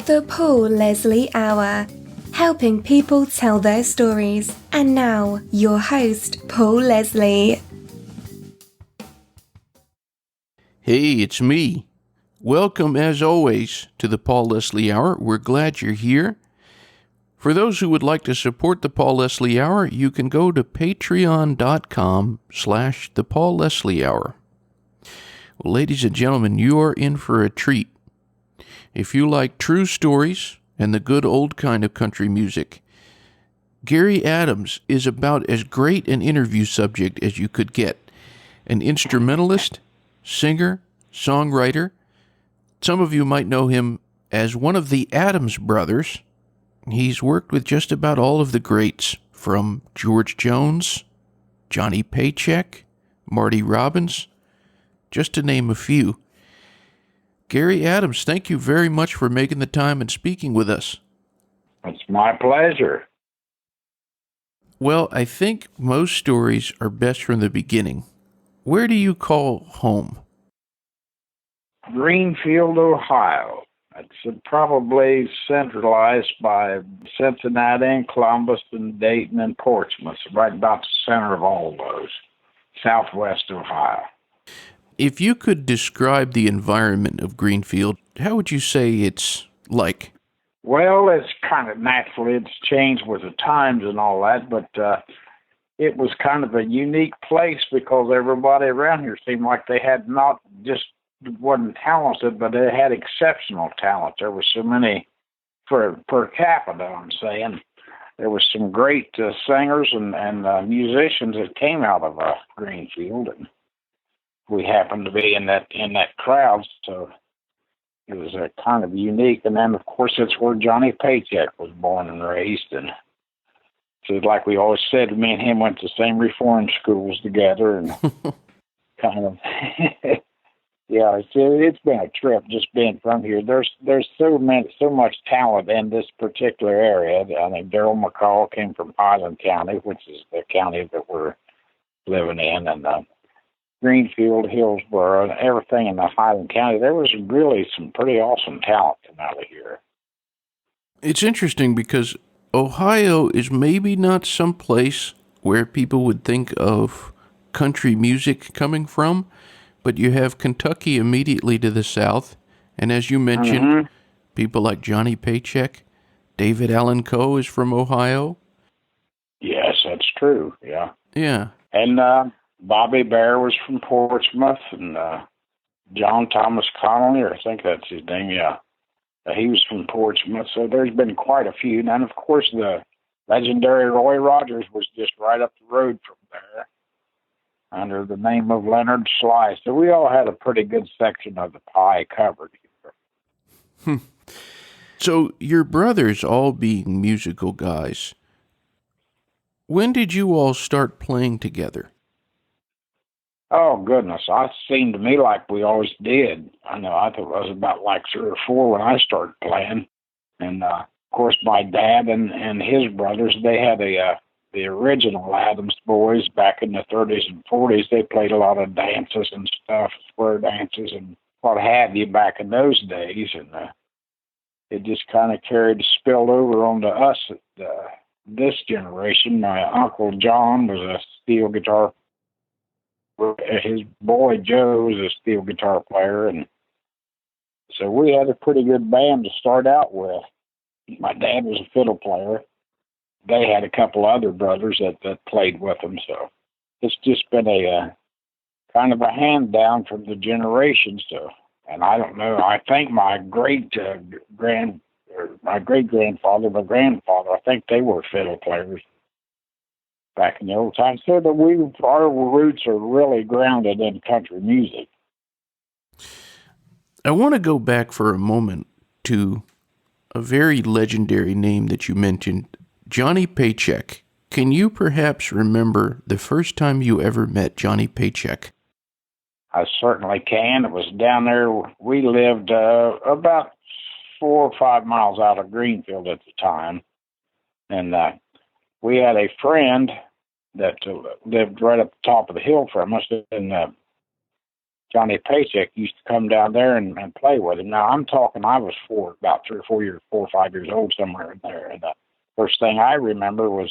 The Paul Leslie Hour, helping people tell their stories. And now, your host, Paul Leslie. Hey, it's me. Welcome, as always, to the Paul Leslie Hour. We're glad you're here. For those who would like to support the Paul Leslie Hour, you can go to patreon.com/the Paul Leslie Hour. Well, ladies and gentlemen, you are in for a treat. If you like true stories and the good old kind of country music, Gary Adams is about as great an interview subject as you could get. An instrumentalist, singer, songwriter. Some of you might know him as one of the Adams brothers. He's worked with just about all of the greats, from George Jones, Johnny Paycheck, Marty Robbins, just to name a few. Gary Adams, thank you very much for making the time and speaking with us. It's my pleasure. Well, I think most stories are best from the beginning. Where do you call home? Greenfield, Ohio. It's probably centralized by Cincinnati and Columbus and Dayton and Portsmouth, right about the center of all those, southwest Ohio. If you could describe the environment of Greenfield, how would you say it's like? Well, it's kind of naturally, it's changed with the times and all that, but it was kind of a unique place because everybody around here seemed like they had not just wasn't talented, but they had exceptional talent. There were so many per capita, I'm saying. There were some great singers and musicians that came out of Greenfield, and we happened to be in that crowd, so it was kind of unique. And then, of course, it's where Johnny Paycheck was born and raised, and so like we always said, me and him went to the same reform schools together, and kind of. Yeah, it's been a trip just being from here. There's so much talent in this particular area. I mean, Daryl McCall came from Highland County, which is the county that we're living in, and Greenfield, Hillsborough, and everything in the Highland County. There was really some pretty awesome talent come out of here. It's interesting because Ohio is maybe not some place where people would think of country music coming from, but you have Kentucky immediately to the south, and as you mentioned, people like Johnny Paycheck, David Allan Coe is from Ohio. Yes, that's true, yeah. Yeah. And Bobby Bear was from Portsmouth, and John Thomas Connolly, or I think that's his name, yeah. He was from Portsmouth, so there's been quite a few. And of course, the legendary Roy Rogers was just right up the road from there, under the name of Leonard Sly. So we all had a pretty good section of the pie covered here. So your brothers all being musical guys, when did you all start playing together? Oh, goodness. It seemed to me like we always did. I know, I thought I was about like 3 or 4 when I started playing. And, of course, my dad and his brothers, they had the original Adams Boys back in the 30s and 40s. They played a lot of dances and stuff, square dances and what have you back in those days. And it just kind of spilled over onto us at this generation. My Uncle John was a steel guitar. His boy Joe was a steel guitar player. And so we had a pretty good band to start out with. My dad was a fiddle player. They had a couple other brothers that played with them, so it's just been a kind of a hand down from the generations. So, and I don't know. I think my grandfather, I think they were fiddle players back in the old times. So that our roots are really grounded in country music. I want to go back for a moment to a very legendary name that you mentioned, Johnny Paycheck. Can you perhaps remember the first time you ever met Johnny Paycheck? I certainly can. It was down there. We lived about 4 or 5 miles out of Greenfield at the time. And we had a friend that lived right up the top of the hill from us. And Johnny Paycheck used to come down there and play with him. Now, I'm talking, I was about 4 or 5 years old, somewhere in there. And the first thing I remember was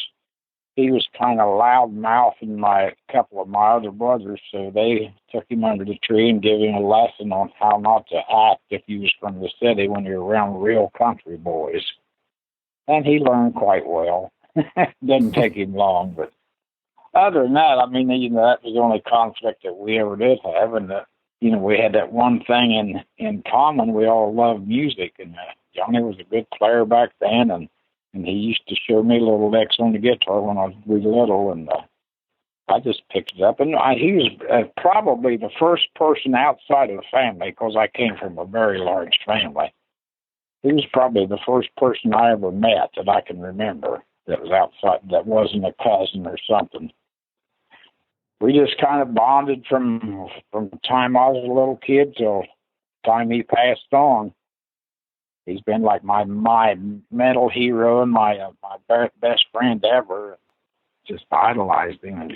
he was kind of loud mouthing my couple of my other brothers, so they took him under the tree and gave him a lesson on how not to act if you was from the city when you're around real country boys. And he learned quite well. Didn't take him long, but other than that, I mean, that was the only conflict that we ever did have, and we had that one thing in common. We all loved music, and Johnny was a good player back then, and he used to show me little licks on the guitar when I was really little, and I just picked it up. And he was probably the first person outside of the family, because I came from a very large family. He was probably the first person I ever met that I can remember that was outside, that wasn't a cousin or something. We just kind of bonded from the time I was a little kid till the time he passed on. He's been like my mental hero and my best friend ever. Just idolized him.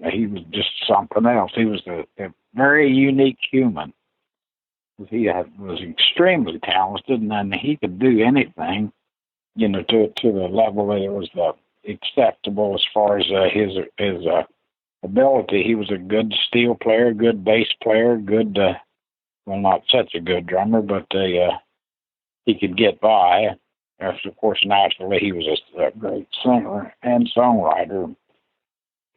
He was just something else. He was a very unique human. He was extremely talented, and then he could do anything, to the level that it was acceptable as far as his ability. He was a good steel player, good bass player, good, not such a good drummer, but he could get by. Of course, naturally, he was a great singer and songwriter.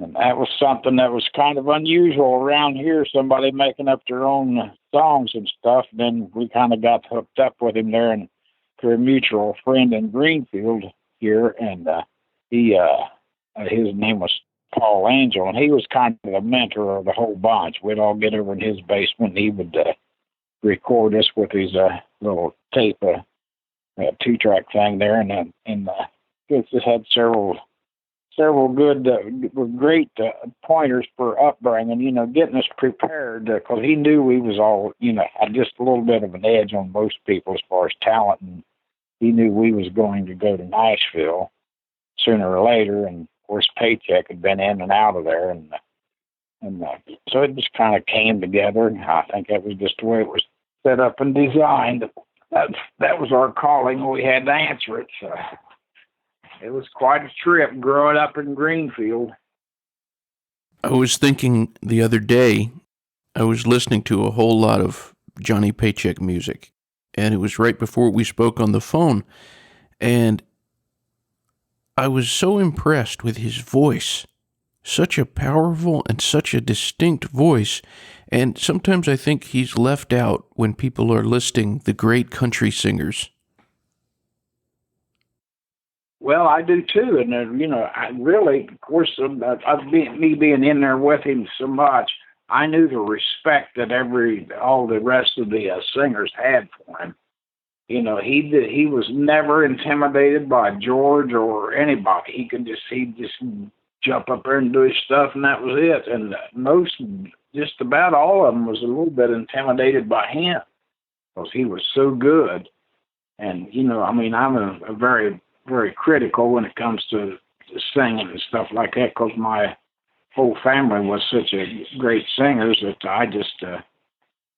And that was something that was kind of unusual around here, somebody making up their own songs and stuff. And then we kind of got hooked up with him there and through a mutual friend in Greenfield here. And his name was Paul Angel, and he was kind of the mentor of the whole bunch. We'd all get over in his basement, and he would record us with his little tape, 2-track thing there, and it just had several good, great pointers for upbringing. Getting us prepared, because he knew we was all, had just a little bit of an edge on most people as far as talent, and he knew we was going to go to Nashville sooner or later, and of course Paycheck had been in and out of there, and so it just kind of came together. I think that was just the way it was set up and designed. That was our calling. We had to answer it. So it was quite a trip growing up in Greenfield. I was thinking the other day, I was listening to a whole lot of Johnny Paycheck music, and it was right before we spoke on the phone, and I was so impressed with his voice. Such a powerful and such a distinct voice, and sometimes I think he's left out when people are listing the great country singers. Well, I do too, and I really, of course, me being in there with him so much, I knew the respect that all the rest of the singers had for him. He was never intimidated by George or anybody. He'd just jump up there and do his stuff, and that was it. And just about all of them was a little bit intimidated by him because he was so good. And, I'm a very, very critical when it comes to singing and stuff like that, because my whole family was such a great singers that I just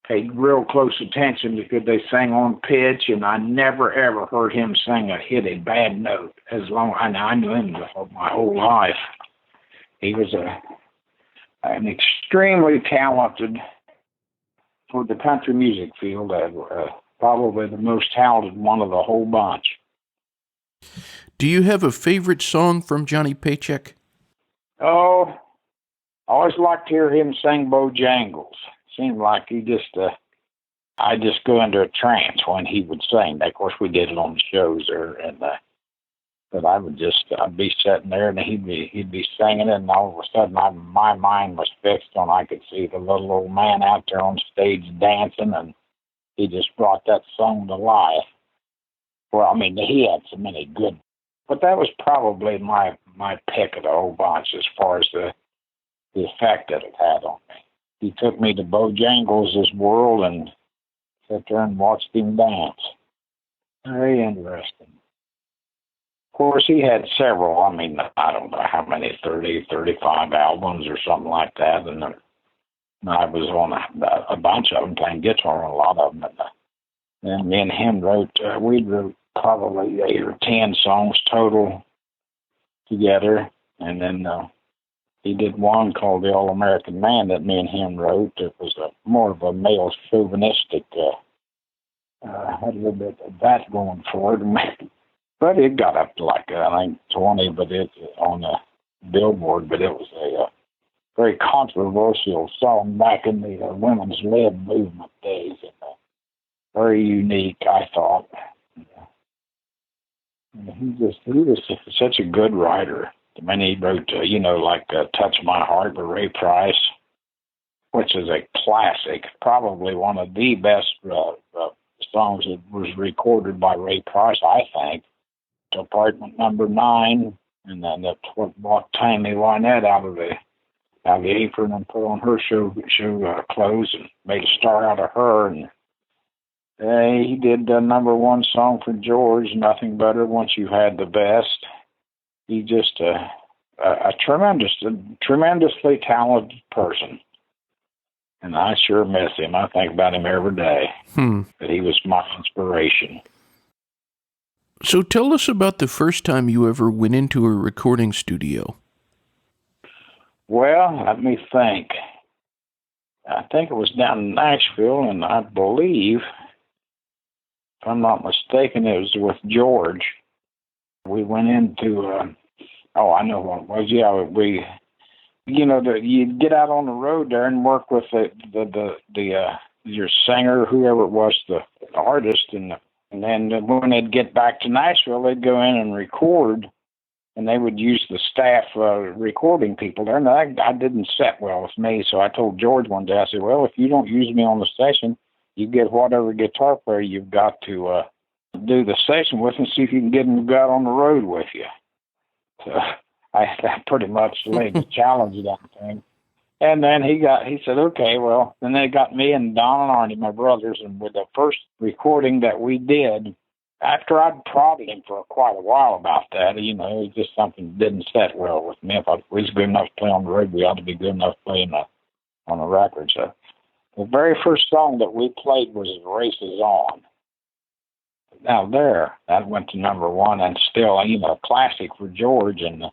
paid real close attention because they sang on pitch, and I never, ever heard him hit a bad note. I knew him my whole life. He was an extremely talented, for the country music field, probably the most talented one of the whole bunch. Do you have a favorite song from Johnny Paycheck? Oh, I always liked to hear him sing Bojangles. Seemed like I just go into a trance when he would sing. Of course, we did it on the shows there, and but I'd be sitting there, and he'd be singing, and all of a sudden my mind was fixed on, I could see the little old man out there on stage dancing, and he just brought that song to life. Well, he had so many good, but that was probably my pick of the whole bunch as far as the effect that it had on me. He took me to Bojangles' world and sat there and watched him dance. Very interesting. Of course, he had several. I don't know how many, 30, 35 albums or something like that. And And I was on a bunch of them, playing guitar on a lot of them. And me and him we wrote probably 8 or 10 songs total together. And then he did one called The All-American Man that me and him wrote. It was more of a male chauvinistic, had a little bit of that going for it. But it got up to like, I think, 20, but it on the Billboard, but it was a very controversial song back in the women's lib movement days. And, very unique, I thought. He was such a good writer. I mean, he wrote, like Touch My Heart by Ray Price, which is a classic, probably one of the best songs that was recorded by Ray Price, I think. Apartment Number 9, and then that's what brought Tammy Wynette out of the apron and put on her show clothes and made a star out of her. And he did the number 1 song for George, Nothing Better Once You Had the Best. He just a tremendously talented person. And I sure miss him. I think about him every day. But he was my inspiration. So tell us about the first time you ever went into a recording studio. Well, let me think. I think it was down in Nashville, and I believe, if I'm not mistaken, it was with George. We went into, I know what it was. Yeah, you get out on the road there and work with your singer, whoever it was, the artist, and then when they'd get back to Nashville, they'd go in and record, and they would use the staff recording people there. And that didn't set well with me, so I told George one day, I said, well, if you don't use me on the session, you get whatever guitar player you've got to do the session with and see if you can get them to go out on the road with you. So I pretty much laid the challenge down to him. And then he said, okay, well, then they got me and Don and Arnie, my brothers, and with the first recording that we did, after I'd prodded him for quite a while about that, it was just something that didn't set well with me. If we was good enough to play on the road, we ought to be good enough playing on a record. So the very first song that we played was Races On. Now that went to number 1 and still, a classic for George, and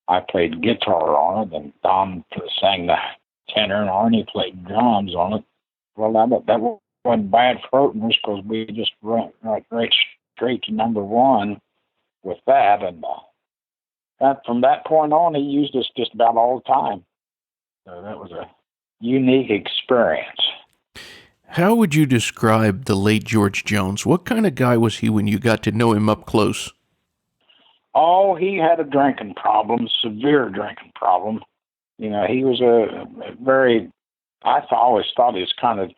I played guitar on it, and Don sang the tenor, and Arnie played drums on it. Well, that wasn't bad for openers because we just went right straight to number 1 with that. And from that point on, he used us just about all the time. So that was a unique experience. How would you describe the late George Jones? What kind of guy was he when you got to know him up close? Oh, he had a drinking problem, severe drinking problem. He was I always thought he was kind of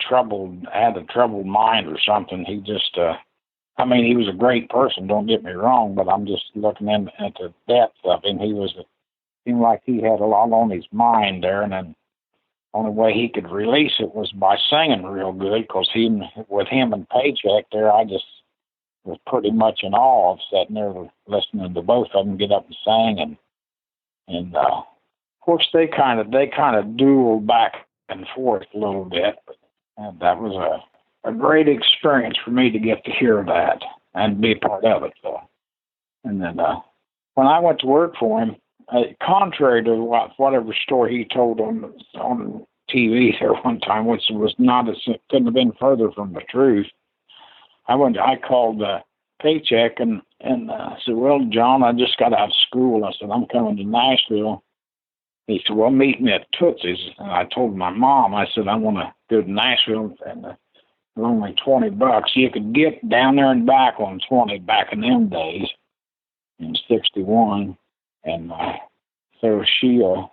had a troubled mind or something. He just, he was a great person, don't get me wrong, but I'm just looking into the depth of him. Seemed like he had a lot on his mind there, and then the only way he could release it was by singing real good, because with him and Paycheck there, I just was pretty much in awe of sitting there listening to both of them get up and sing, and of course they kind of dueled back and forth a little bit, and that was a great experience for me to get to hear that and be a part of it. So, and then when I went to work for him, contrary to whatever story he told on TV there one time, which couldn't have been further from the truth. I called Paycheck and said, well, John, I just got out of school. I said, I'm coming to Nashville. He said, well, meet me at Tootsie's. And I told my mom, I said, I want to go to Nashville, and for only $20. You could get down there and back on 20 back in them days in 61. And so she said, well,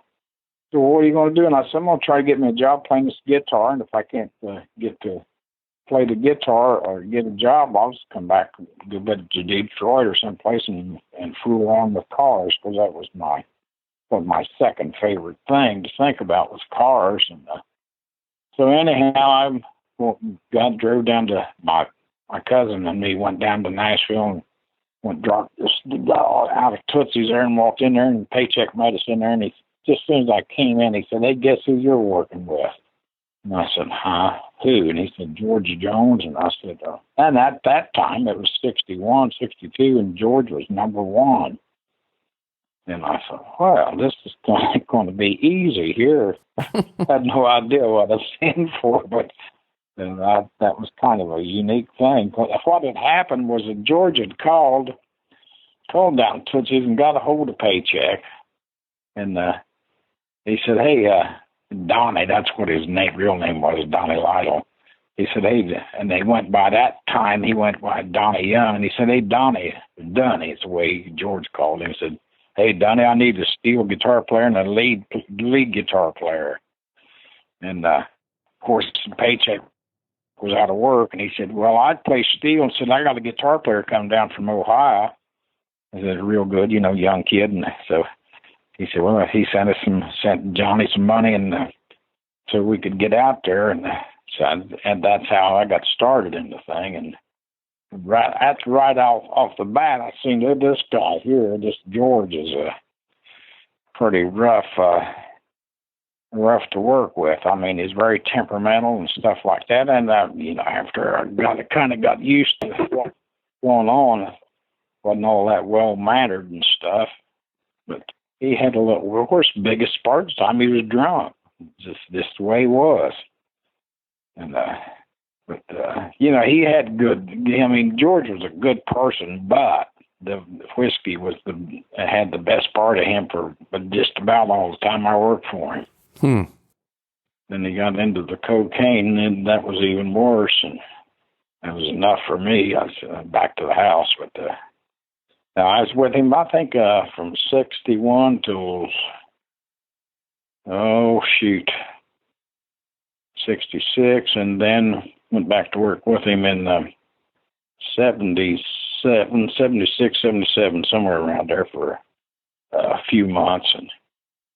what are you going to do? And I said, I'm going to try to get me a job playing this guitar, and if I can't get to play the guitar or get a job, I'll just come back and go back to Detroit or someplace and fool around with cars, because that was my second favorite thing to think about was cars. And so anyhow, I drove down to my cousin and me went down to Nashville and dropped this out of Tootsie's there and walked in there, and Paycheck met us in there, and he, just as soon as I came in, he said, hey, guess who you're working with? And I said, huh? Who? And he said, George Jones. And I said, and at that time it was 61, 62, and George was number one. And I thought, well, this is going to be easy here. I had no idea what I was in for, but that was kind of a unique thing. What had happened was that George had called down to Tootsie's and got a hold of Paycheck. And he said, hey, Donnie, that's what his real name was, Donnie Lytle. He said, hey, and they went by that time, he went by Donnie Young. And he said, hey, Donnie, it's the way George called him. He said, hey, Donnie, I need a steel guitar player and a lead guitar player. And, of course, Paycheck was out of work. And he said, well, I'd play steel. And said, I got a guitar player coming down from Ohio. He said, real good, young kid. And so he said, well, he sent Johnny some money and so we could get out there. And that's how I got started in the thing. And right off the bat, I seen this guy here, this George, is a pretty rough to work with. I mean, he's very temperamental and stuff like that. And after I kind of got used to what's going on, wasn't all that well mannered and stuff. But he had a little. Of course, the biggest part of the time he was drunk. Just the way he was. And he had good. I mean, George was a good person, but the whiskey had the best part of him for just about all the time I worked for him. Then he got into the cocaine, and that was even worse. And that was enough for me. I was back to the house, but I was with him. I think from 61 till 66, and then went back to work with him in 76, 77, somewhere around there for a few months. And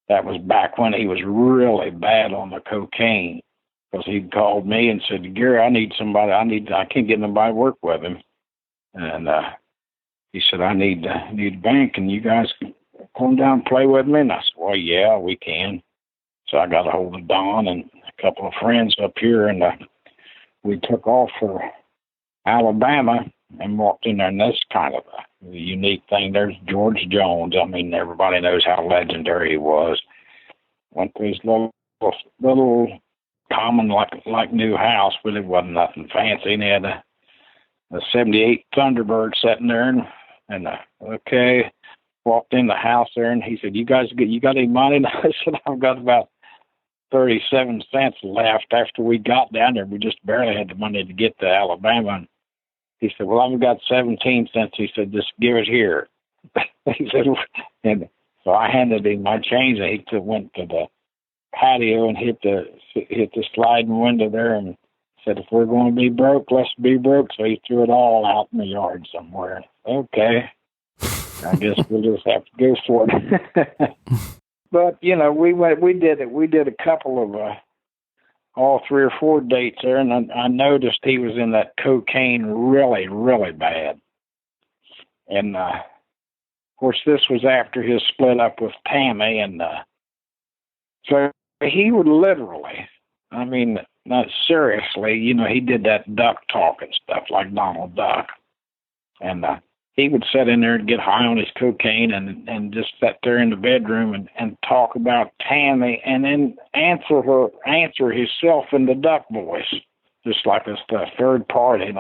that was back when he was really bad on the cocaine, because he called me and said, Gary, I need somebody. I can't get nobody to work with him. And he said, I need a bank, and you guys can come down and play with me. And I said, well, yeah, we can. So I got a hold of Don and a couple of friends up here, and we took off for Alabama and walked in there. And that's kind of a unique thing. There's George Jones. I mean, everybody knows how legendary he was. Went to his little common, like new house, but it wasn't nothing fancy. And he had a 78 Thunderbird sitting there, and walked in the house there, and he said, you got any money? And I said, I've got about 37 cents left. After we got down there, we just barely had the money to get to Alabama. And he said, well, I've got 17 cents. He said, just give it here. He said, and so I handed him my change, and he went to the patio and hit the sliding window there and said, if we're going to be broke, let's be broke. So he threw it all out in the yard somewhere. Okay. I guess we'll just have to go for it. But, we did it. We did a couple of all 3 or 4 dates there, and I noticed he was in that cocaine really, really bad. And, of course, this was after his split up with Tammy, and so he would literally, I mean, not seriously, he did that duck talk and stuff like Donald Duck. And he would sit in there and get high on his cocaine and just sit there in the bedroom and talk about Tammy, and then answer himself in the duck voice, just like a third party.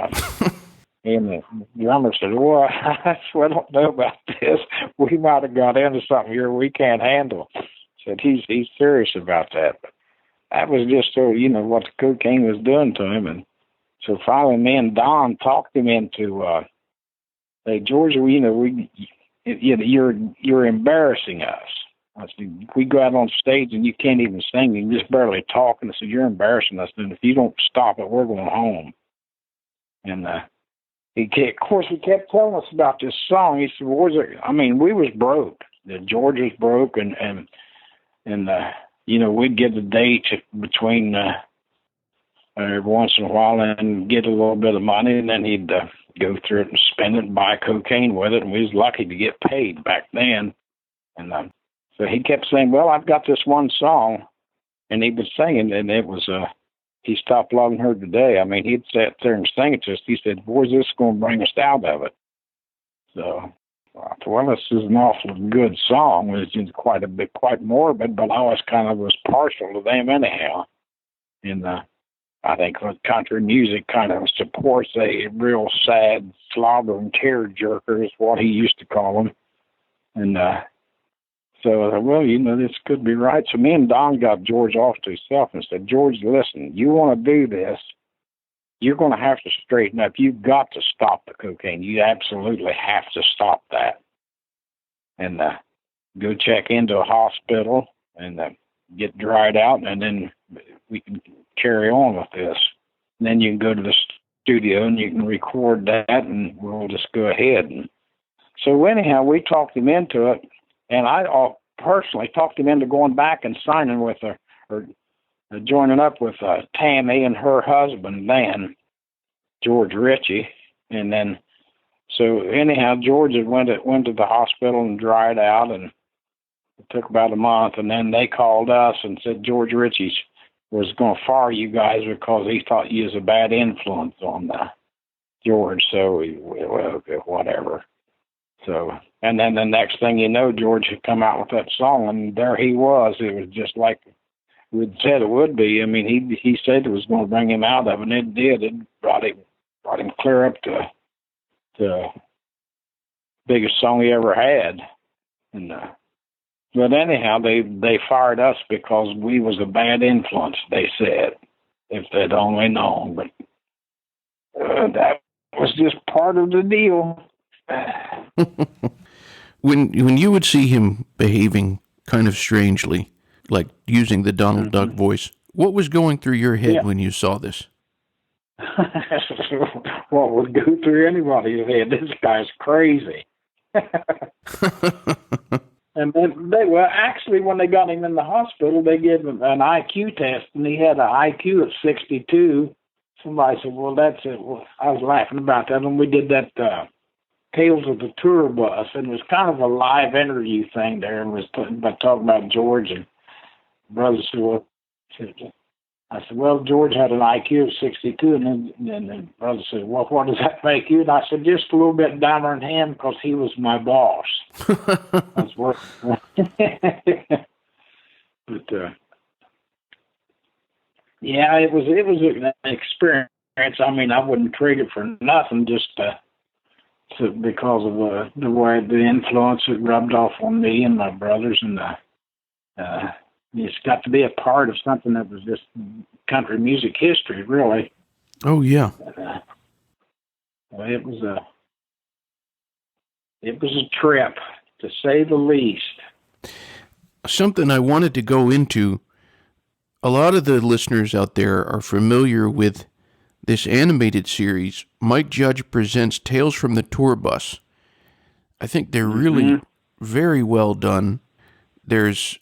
And the drummer said, well, I don't know about this. We might have got into something here we can't handle. Said he's serious about that. But that was just so, what the cocaine was doing to him. And so finally me and Don talked him into, hey, George, you're embarrassing us. I said, we go out on stage and you can't even sing. You just barely talk. And I said, you're embarrassing us. And if you don't stop it, we're going home. And he kept telling us about this song. He said, we was broke. George was broke, and we'd get a date between every once in a while and get a little bit of money, and then he'd go through it and spend it and buy cocaine with it, and we was lucky to get paid back then. And so he kept saying, well, I've got this one song, and he was singing, and it was he stopped loving her today. I mean, he'd sit there and sing it to us. He said, boys, this is going to bring us out of it. So, I thought, well, this is an awful good song. It's just quite morbid, but I always kind of was partial to them anyhow. And I think country music kind of supports a real sad, slobbering tear-jerker is what he used to call them. And so, well, this could be right. So me and Don got George off to himself and said, George, listen, you want to do this, you're going to have to straighten up. You've got to stop the cocaine. You absolutely have to stop that. And go check into a hospital and get dried out, and then we can carry on with this. And then you can go to the studio and you can record that, and we'll just go ahead. And so anyhow, we talked him into it, and I personally talked him into going back and signing with her, or joining up with Tammy and her husband, then, George Ritchie. And then, so anyhow, George had went to the hospital and dried out, and it took about a month, and then they called us and said George Ritchie was going to fire you guys because he thought you was a bad influence on George. So, well, okay, whatever. So, and then the next thing you know, George had come out with that song, and there he was. It was just like we'd said it would be. I mean, he said it was going to bring him out of it, and it did. It brought him clear up to the biggest song he ever had. And but anyhow, they fired us because we was a bad influence, they said, if they'd only known. But that was just part of the deal. When you would see him behaving kind of strangely, like using the Donald Duck voice, what was going through your head when you saw this? What would go through anybody's head? This guy's crazy. And then actually, when they got him in the hospital, they gave him an IQ test, and he had an IQ of 62. Somebody said, well, that's it. Well, I was laughing about that when we did that Tales of the Tour Bus, and it was kind of a live interview thing there, and was talking about George, and brother said, well, I said, well, George had an IQ of 62, and then the brother said, well, what does that make you? And I said, just a little bit downer than him because he was my boss. That's what. But yeah, it was an experience. I mean, I wouldn't trade it for nothing, just because of the way the influence it rubbed off on me and my brothers, and it's got to be a part of something that was just country music history, really. Oh, yeah. Well, it was a trip, to say the least. Something I wanted to go into, a lot of the listeners out there are familiar with this animated series, Mike Judge Presents Tales from the Tour Bus. I think they're really very well done. There's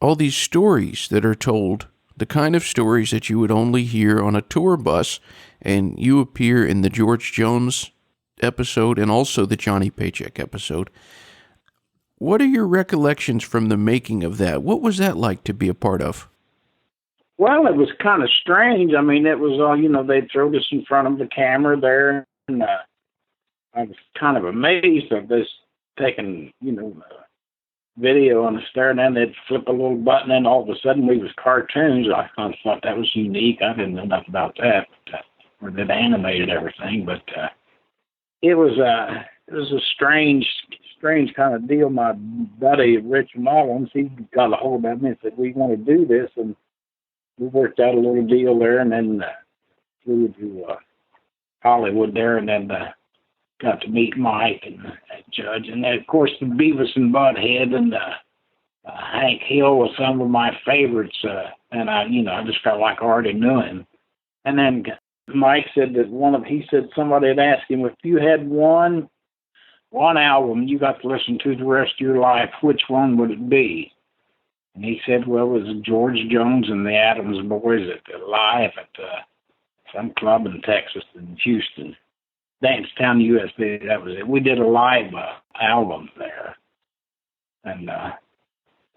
all these stories that are told, the kind of stories that you would only hear on a tour bus, and you appear in the George Jones episode and also the Johnny Paycheck episode. What are your recollections from the making of that? What was that like to be a part of? Well, it was kind of strange. I mean, it was all, they'd throw this in front of the camera there, and I was kind of amazed at this taking, video on the there, and then they'd flip a little button, and all of a sudden we was cartoons. I kind of thought that was unique. I didn't know enough about that, where they'd animated everything, but it was a strange kind of deal. My buddy Rich Mullins, he got a hold of me and said, we want to do this, and we worked out a little deal there, and then flew to Hollywood there, and then got to meet Mike and Judge, and then, of course, the Beavis and Butthead and Hank Hill was some of my favorites, and I just felt like I already knew him. And then Mike said that he said somebody had asked him, if you had one album you got to listen to the rest of your life, which one would it be? And he said, well, it was George Jones and the Adams Boys live at some club in Texas and Houston. Dancetown, USA, that was it. We did a live album there, and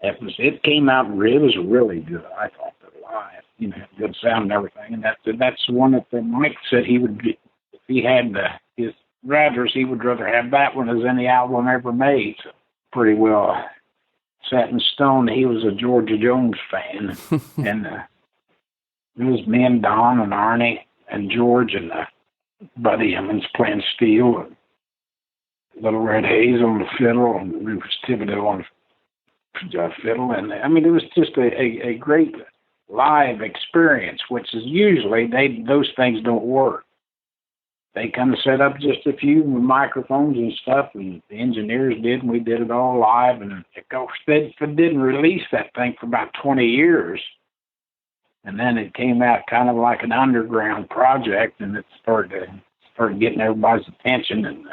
it came out. It was really good. I thought the live, good sound and everything. And that's one that Mike said he would, if he had his druthers, he would rather have that one as any album ever made. So pretty well set in stone. He was a Georgia Jones fan. And it was me and Don and Arnie and George and Buddy Emmons playing steel, and Little Red Haze on the fiddle, and Rufus Thibodeau on the fiddle. And I mean, it was just a great live experience, which is usually those things don't work. They kind of set up just a few microphones and stuff, and the engineers did, and we did it all live. And of course, they didn't release that thing for about 20 years. And then it came out kind of like an underground project, and it started getting everybody's attention. And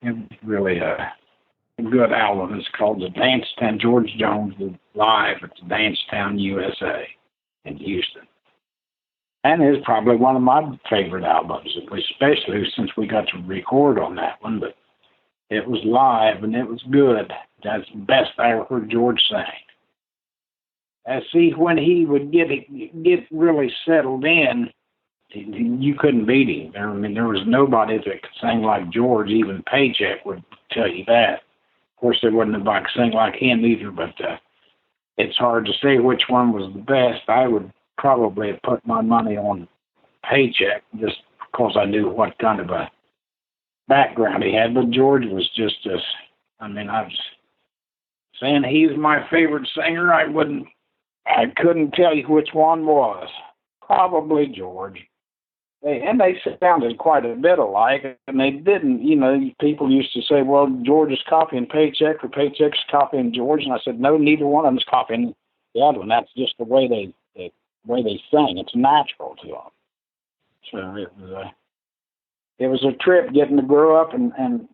it was really a good album. It's called The Dancetown. George Jones did live at the Dancetown, USA in Houston. And it's probably one of my favorite albums, especially since we got to record on that one. But it was live, and it was good. That's the best I ever heard George sing. See, when he would get really settled in, you couldn't beat him. I mean, there was nobody that could sing like George. Even Paycheck would tell you that. Of course, there wasn't nobody could sing like him either, but it's hard to say which one was the best. I would probably have put my money on Paycheck just because I knew what kind of a background he had. But George was just I was saying he's my favorite singer. I couldn't tell you which one was. Probably George. They sounded quite a bit alike, and they didn't, people used to say, well, George is copying Paycheck or Paycheck's copying George, and I said, no, neither one of them is copying the other one. That's just the way they sing. It's natural to them. So it was a trip getting to grow up and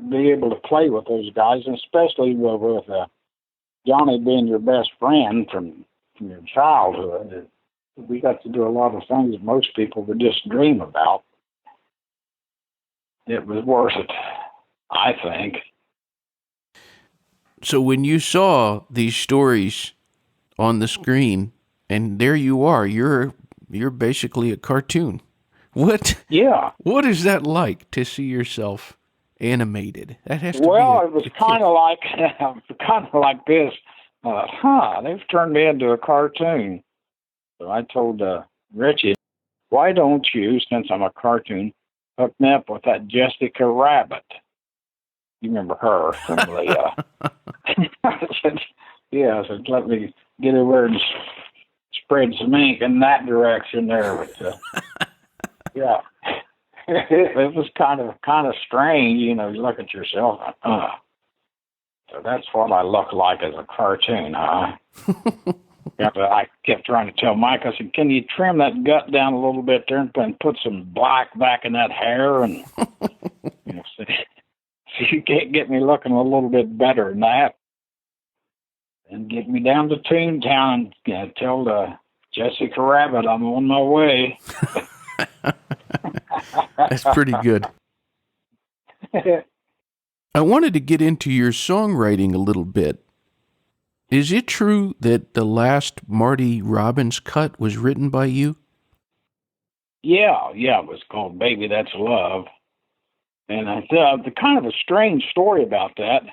be able to play with those guys, and especially with Johnny being your best friend from your childhood. We got to do a lot of things that most people would just dream about. It was worth it, I think. So when you saw these stories on the screen, and there you are, you're basically a cartoon. What? Yeah. What is that like to see yourself animated? That has to be. Well, it was kind of like this. They've turned me into a cartoon. So I told Richie, why don't you, since I'm a cartoon, hook me up with that Jessica Rabbit? You remember her from the... I said, let me get over and spread some ink in that direction there. But, yeah. It was kind of strange, you look at yourself. So that's what I look like as a cartoon, huh? I kept trying to tell Mike, I said, can you trim that gut down a little bit there and put some black back in that hair? And so you can't get me looking a little bit better than that. And get me down to Toontown and tell Jessica Rabbit I'm on my way. That's pretty good. I wanted to get into your songwriting a little bit. Is it true that the last Marty Robbins cut was written by you? Yeah, it was called Baby That's Love. And the kind of a strange story about that.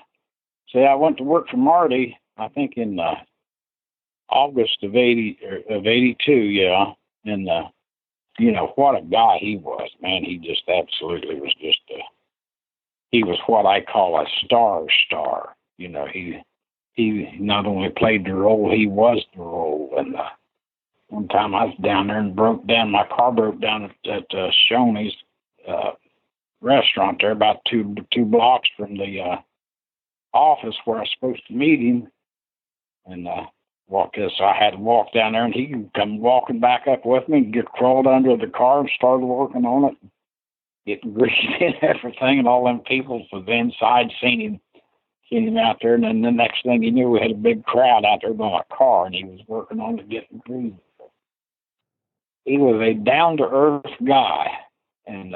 See, I went to work for Marty, I think in August of 82, yeah. And, what a guy he was, man. He just absolutely was just, he was what I call a star. He not only played the role, he was the role. And one time I was down there and my car broke down at Shoney's restaurant there, about two blocks from the office where I was supposed to meet him. And so I had to walk down there, and he come walking back up with me and crawled under the car and started working on it, getting greasy and everything, and all them people from the inside seen him out there, and then the next thing you knew, we had a big crowd out there by my car, and he was working on it, getting greasy. He was a down-to-earth guy, and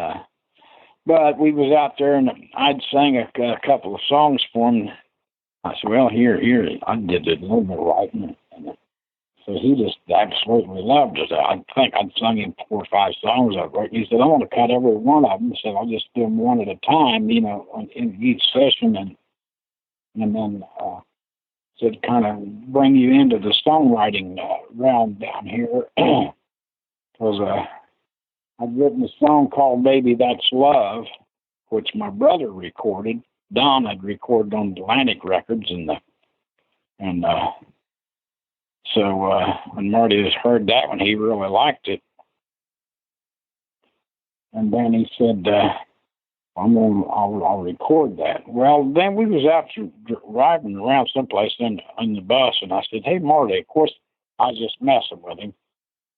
but we was out there, and I'd sang a couple of songs for him. I said, well, here, I did a little bit of writing. And So he just absolutely loved it. I think I'd sung him 4 or 5 songs of it. He said, I want to cut every one of them. He said, I'll just do them one at a time, in each session, and then said kind of bring you into the songwriting realm down here. Because I'd written a song called Baby That's Love, which my brother recorded. Don had recorded on Atlantic Records, so when Marty has heard that one, he really liked it. And then he said, I'll record that. Well, then we was out driving around someplace in the bus, and I said, hey, Marty, of course, I was just messing with him.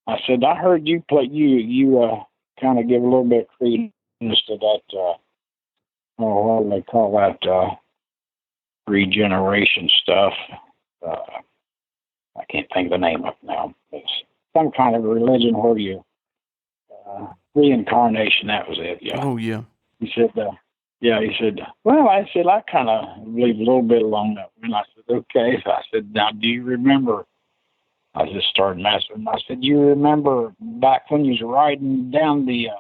I said, I heard you play, you kind of give a little bit of credence to that, what do they call that, regeneration stuff. I can't think of the name of it now. It's some kind of religion where you, reincarnation, that was it, yeah. Oh, yeah. He said, well, I said, I kind of leave a little bit along that. And I said, okay. So I said, now, do you remember? I just started messing with him. I said, you remember back when you was riding down the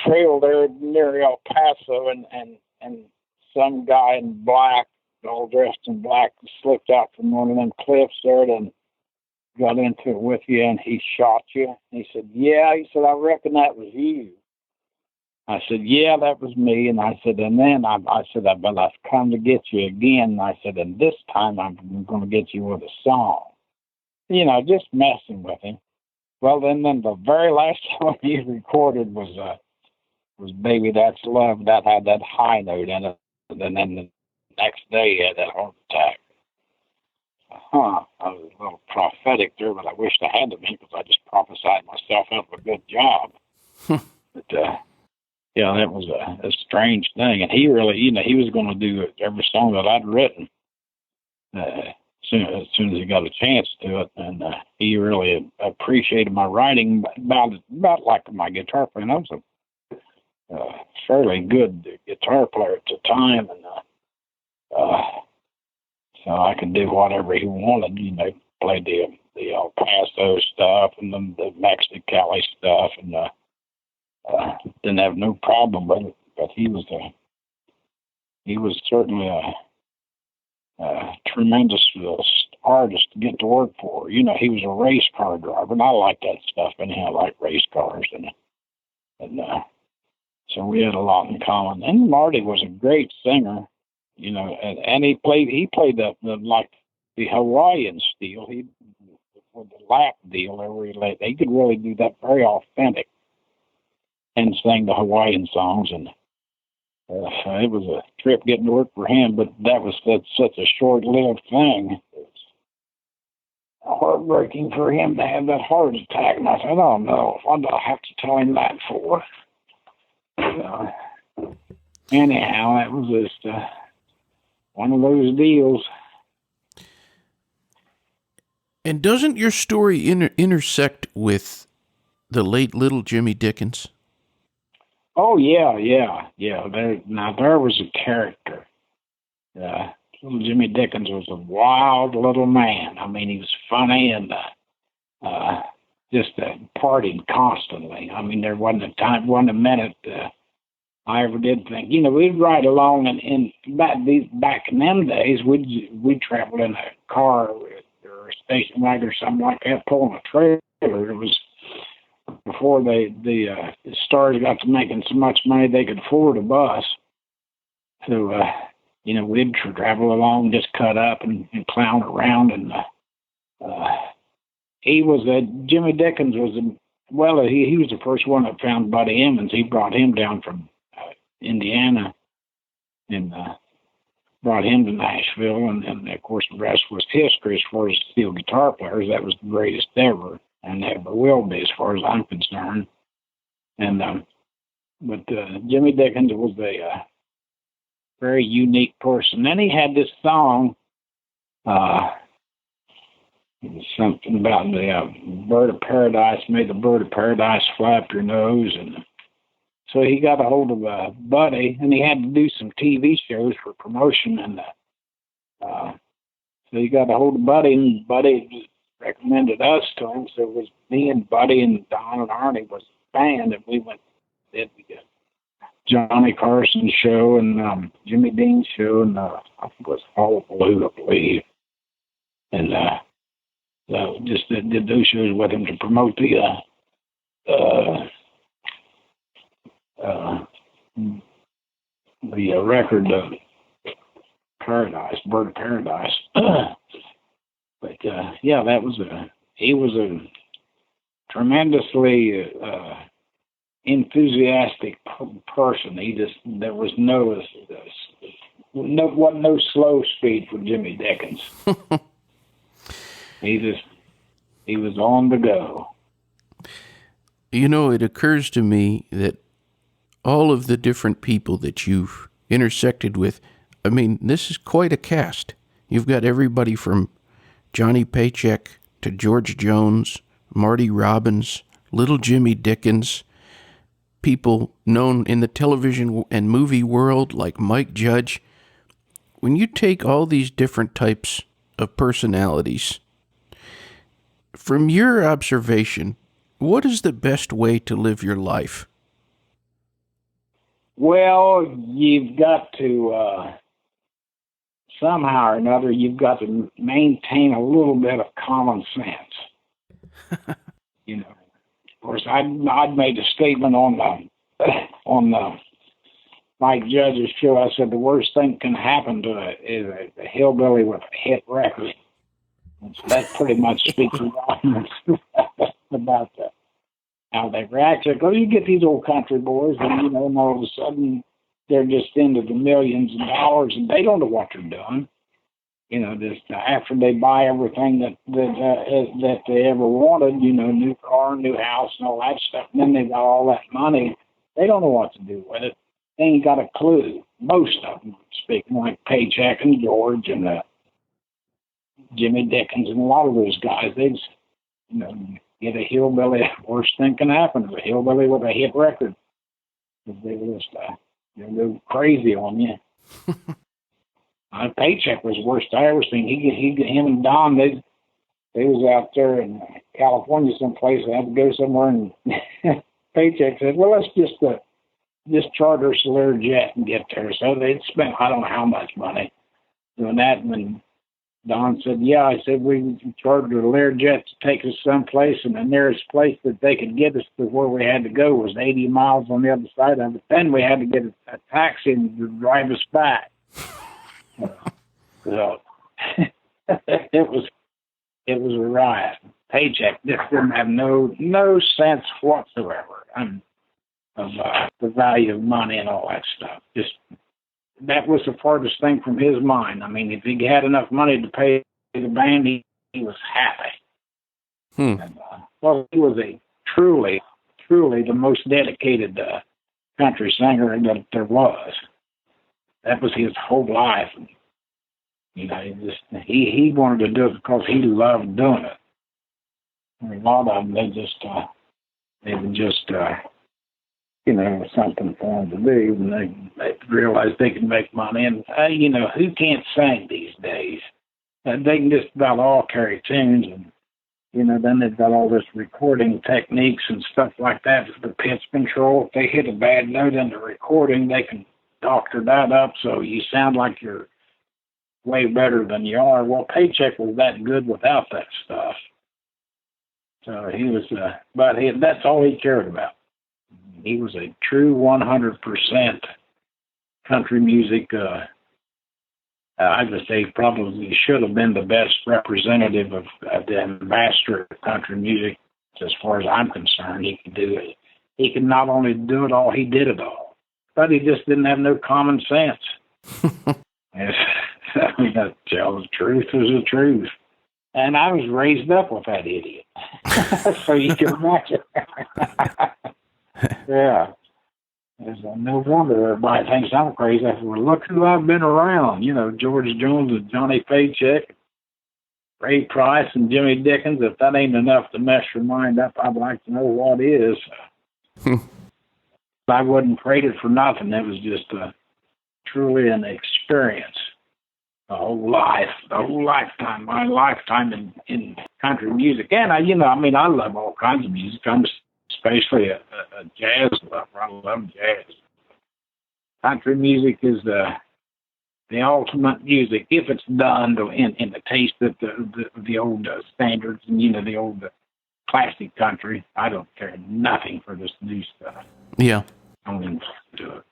trail there near El Paso and some guy in black, all dressed in black, slipped out from one of them cliffs there and got into it with you, and he shot you? And he said, yeah. He said, I reckon that was you. I said, yeah, that was me. And I said, and then I said, but I've come to get you again. And I said, and this time I'm going to get you with a song. Just messing with him. Well, then the very last song he recorded was Baby That's Love. That had that high note in it. And then the next day he had that heart attack. I was a little prophetic there, but I wished I had to be, because I just prophesied myself up a good job. But, yeah, that was a strange thing. And he really, he was going to do every song that I'd written as soon as he got a chance to it. And he really appreciated my writing about like my guitar playing. I was a fairly good guitar player at the time, and so I could do whatever he wanted. Played the El Paso stuff and the Mexicali stuff, and didn't have no problem with it. But he was certainly a tremendous artist to get to work for. He was a race car driver, and I like that stuff. Anyhow, I like race cars, and so we had a lot in common. And Marty was a great singer, and he played the Hawaiian steel. With the lap deal, they could really do that very authentic and sing the Hawaiian songs. And it was a trip getting to work for him, but that was such a short-lived thing. It was heartbreaking for him to have that heart attack. And I said, oh, no, what do I have to tell him that for? Anyhow, that was just one of those deals. And doesn't your story intersect with the late little Jimmy Dickens? Oh, yeah. There was a character. Little Jimmy Dickens was a wild little man. I mean, he was funny and just partied constantly. I mean, there wasn't a minute I ever did think. We'd ride along, and back in them days, we'd travel in a car or a station wagon or something like that, pulling a trailer. It was before the stars got to making so much money they could afford a bus. So, we'd travel along, just cut up and clown around. And Jimmy Dickens was, he was the first one that found Buddy Emmons. He brought him down from Indiana and brought him to Nashville. And of course, the rest was history as far as steel guitar players. That was the greatest ever, and ever will be as far as I'm concerned. And but Jimmy Dickens was a very unique person. Then he had this song, something about the bird of paradise, made the bird of paradise flap your nose. And so he got a hold of Buddy, and he had to do some TV shows for promotion. And so he got a hold of Buddy, and Buddy recommended us to him. So it was me and Buddy and Don and Arnie was the band, and we went did the Johnny Carson show and Jimmy Dean show, and I think it was Hall of Blue, I believe. And just did those shows with him to promote the record Paradise, Bird of Paradise. But yeah, he was a tremendously enthusiastic person. There was wasn't no slow speed for Jimmy Dickens. He was on the go. You know, it occurs to me that all of the different people that you've intersected with, I mean, this is quite a cast. You've got everybody from Johnny Paycheck to George Jones, Marty Robbins, little Jimmy Dickens, people known in the television and movie world like Mike Judge. When you take all these different types of personalities, from your observation, what is the best way to live your life? Well, you've got to, somehow or another, you've got to maintain a little bit of common sense. You know, of course, I'd made a statement on the Mike Judge's show. I said the worst thing can happen to is a hillbilly with a hit record. And so that pretty much speaks volumes about how they react. Because you get these old country boys, and and all of a sudden they're just into the millions of dollars, and they don't know what they're doing. Just after they buy everything that they ever wanted, new car, new house, and all that stuff, and then they got all that money, they don't know what to do with it. They ain't got a clue. Most of them, speaking like Paycheck and George and Jimmy Dickens and a lot of those guys, they just, get a hillbilly. Worst thing can happen is a hillbilly with a hit record. They just they'll go crazy on you. Paycheck was the worst I ever seen. Him and Don, they was out there in California someplace. They had to go somewhere, and Paycheck said, "Well, let's just charter a Solaire jet and get there." So they'd spent I don't know how much money doing that. And then Don said, "Yeah," I said, "we chartered a Solaire jet to take us someplace, and the nearest place that they could get us to where we had to go was 80 miles on the other side of it. Then we had to get a taxi and drive us back." So it was a riot. Paycheck just didn't have no sense whatsoever of the value of money and all that stuff. Just that was the farthest thing from his mind. I mean, if he had enough money to pay the band, he was happy. And, well, he was a truly the most dedicated country singer that there was. That was his whole life. He wanted to do it because he loved doing it. And a lot of them, they would just something for them to do, and they realized they could make money. And who can't sing these days? They can just about all carry tunes, and then they've got all this recording techniques and stuff like that. The pitch control. If they hit a bad note in the recording, they can doctor that up so you sound like you're way better than you are. Well, Paycheck was that good without that stuff. So he was, that's all he cared about. He was a true 100% country music. I would say probably should have been the best representative of the ambassador of country music. As far as I'm concerned, he could do it. He could not only do it all, he did it all. But he just didn't have no common sense. I mean, to tell the truth is the truth. And I was raised up with that idiot. So you can imagine. Yeah. It's no wonder everybody thinks I'm crazy. I said, well, look who I've been around. George Jones and Johnny Paycheck, Ray Price and Jimmy Dickens. If that ain't enough to mess your mind up, I'd like to know what is. I wouldn't trade it for nothing. It was just truly an experience the whole lifetime, my lifetime in country music. And I love all kinds of music. I'm especially a jazz lover. I love jazz. Country music is the ultimate music if it's done in the taste of the old standards and the old classic country. I don't care nothing for this new stuff. Yeah. I don't even do it.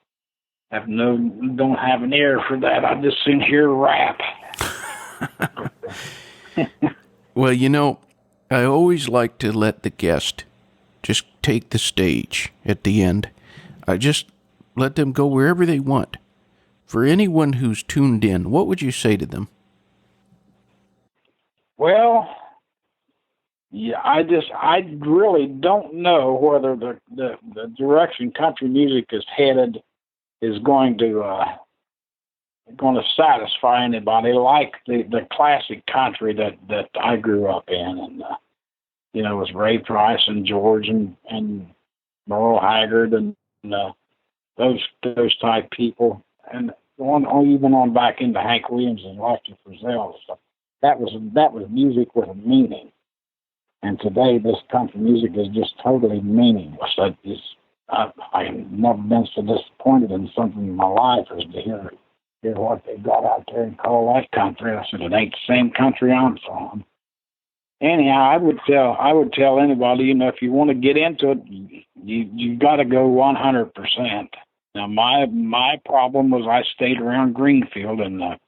Don't have an ear for that. I just soon hear rap. Well, I always like to let the guest just take the stage at the end. I just let them go wherever they want. For anyone who's tuned in, what would you say to them? Well, yeah, I really don't know whether the direction country music is headed is going to satisfy anybody like the classic country that I grew up in, and it was Ray Price and George and Merle Haggard and those type people, and even on back into Hank Williams and Lester Frizzell. So that was music with a meaning. And today, this country music is just totally meaningless. I've never been so disappointed in something in my life as to hear what they got out there and call that country. I said, it ain't the same country I'm from. Anyhow, I would tell anybody, if you want to get into it, you got to go 100%. Now, my problem was I stayed around Greenfield and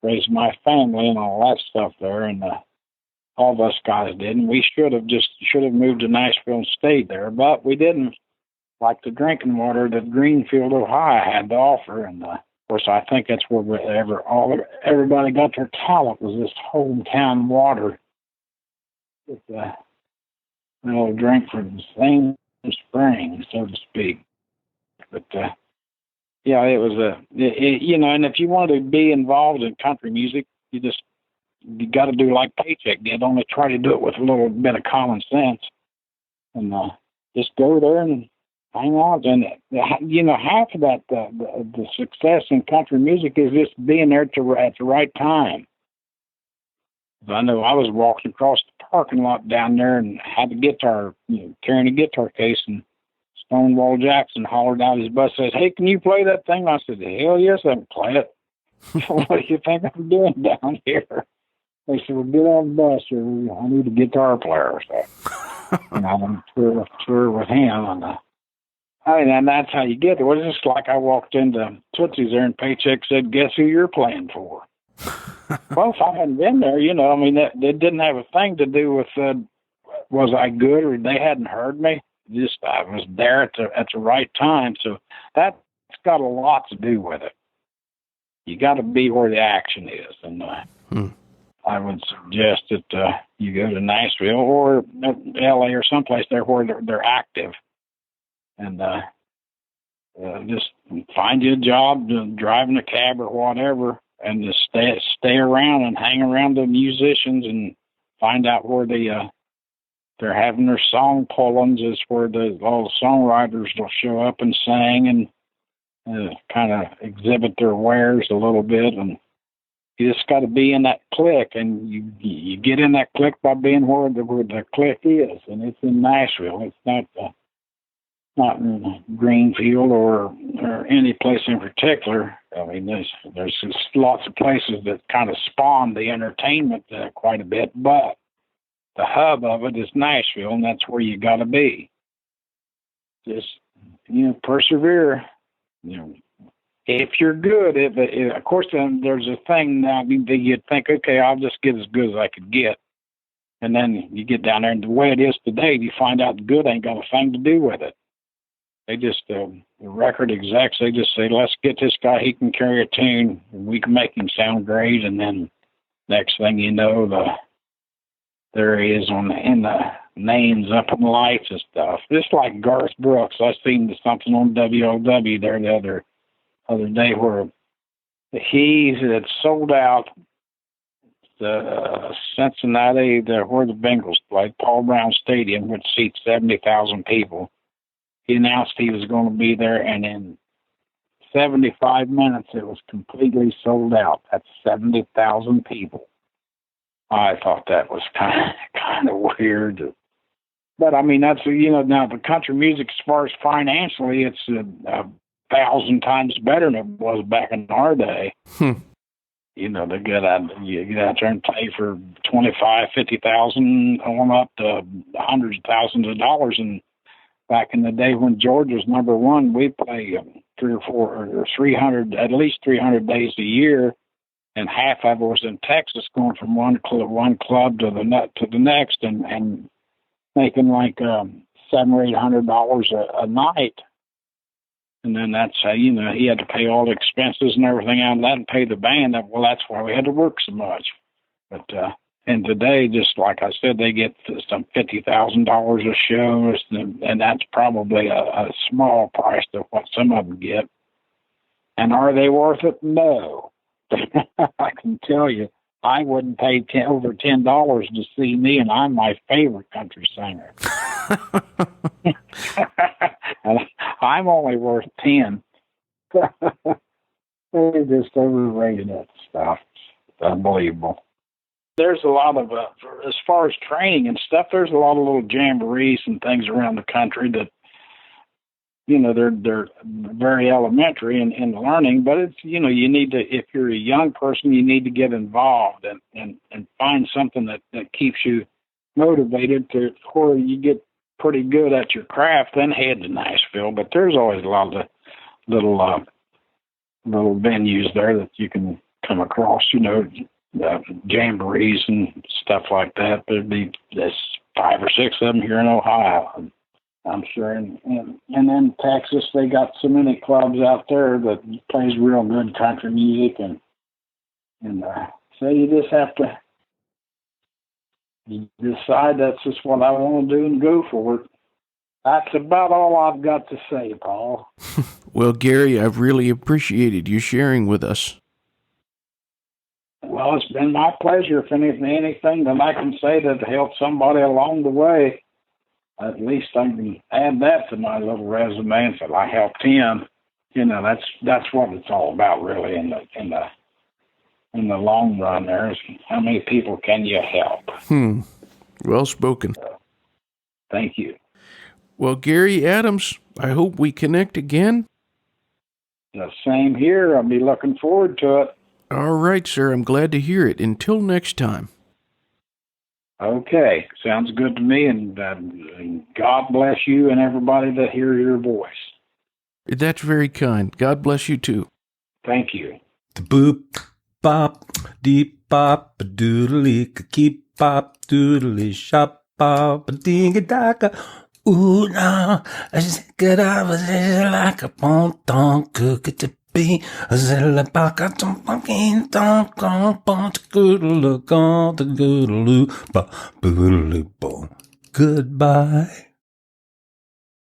raised my family and all that stuff there, and all of us guys did, and we should have moved to Nashville and stayed there, but we didn't. Like the drinking water that Greenfield, Ohio had to offer, and of course I think that's where everybody got their talent, was this hometown water. With drink from the same spring, so to speak. But yeah, it was and if you wanted to be involved in country music, you got to do like Paycheck did. Only try to do it with a little bit of common sense, and just go there and hang out. And half of that the success in country music is just being there at the right time. I know I was walking across the parking lot down there and had a guitar, carrying a guitar case, and Stonewall Jackson hollered out his bus, says, "Hey, can you play that thing?" I said, "Hell yes, I can play it." "What do you think I'm doing down here?" They said, "Well, get on the bus, or I need a guitar player." So, and I went to tour with him, and that's how you get there. It was just like I walked into Tootsie's there, and Paycheck said, "Guess who you're playing for?" Well, if I hadn't been there, that didn't have a thing to do with was I good or they hadn't heard me. Just I was there at the right time, so that's got a lot to do with it. You got to be where the action is, and I would suggest that you go to Nashville or L.A. or someplace there where they're active, and just find you a job, driving a cab or whatever. And just stay around and hang around the musicians and find out where they're having their song pull-ins, is where all the songwriters will show up and sing and kind of exhibit their wares a little bit. And you just got to be in that clique, and you get in that clique by being where the clique is, and it's in Nashville. It's not in Greenfield or any place in particular. I mean, there's just lots of places that kind of spawn the entertainment quite a bit, but the hub of it is Nashville, and that's where you got to be. Just persevere. If you're good, of course, then there's a thing now that you'd think, okay, I'll just get as good as I could get, and then you get down there, and the way it is today, you find out the good ain't got a thing to do with it. They just, the record execs, they just say, let's get this guy, he can carry a tune, and we can make him sound great, and then next thing you know, there he is in the names up in the lights and stuff. Just like Garth Brooks. I seen something on WLW there the other day where he had sold out the Cincinnati, where the Bengals played, Paul Brown Stadium, which seats 70,000 people. He announced he was going to be there, and in 75 minutes, it was completely sold out. That's 70,000 people. I thought that was kind of weird. But, I mean, that's, now the country music, as far as financially, it's a 1,000 times better than it was back in our day. They get out there and pay for 25, 50,000, on up to hundreds of thousands of dollars. And back in the day when George was number one, we play 3 or 4 or 300, at least 300 days a year, and half of it was in Texas, going from one club to the next, and making like $700 or $800 a night. And then that's how, he had to pay all the expenses and everything out of that and pay the band. Well, that's why we had to work so much. But, and today, just like I said, they get some $50,000 a show, and that's probably a small price to what some of them get. And are they worth it? No. I can tell you, I wouldn't pay over $10 to see me, and I'm my favorite country singer. And I'm only worth 10. They're just overrated that stuff. It's unbelievable. There's a lot of, as far as training and stuff, there's a lot of little jamborees and things around the country that, they're very elementary in learning, but it's, you need to, if you're a young person, you need to get involved and find something that keeps you motivated to where you get pretty good at your craft, then head to Nashville. But there's always a lot of little venues there that you can come across, jamborees and stuff like that. There's 5 or 6 of them here in Ohio, I'm sure. And then Texas, they got so many clubs out there that plays real good country music, and so you just have to decide that's just what I want to do and go for it. That's about all I've got to say, Paul. Well, Gary, I've really appreciated you sharing with us. Well, it's been my pleasure. If anything that I can say to help somebody along the way, at least I can add that to my little resume and say I helped him. That's what it's all about, really, in the long run. There is how many people can you help? Well spoken. Thank you. Well, Gary Adams, I hope we connect again. The same here. I'll be looking forward to it. All right, sir. I'm glad to hear it. Until next time. Okay. Sounds good to me, and God bless you and everybody that hears your voice. That's very kind. God bless you, too. Thank you. The boop, bop, deep bop, a doodly, keep bop, doodly, shop, bop, a dinga daka. Ooh, no, I just get up, like a ponton, cook it to be, a zilla baka, pumpkin, don't go, bunch, good look on the good loop, boodly, boom. Goodbye.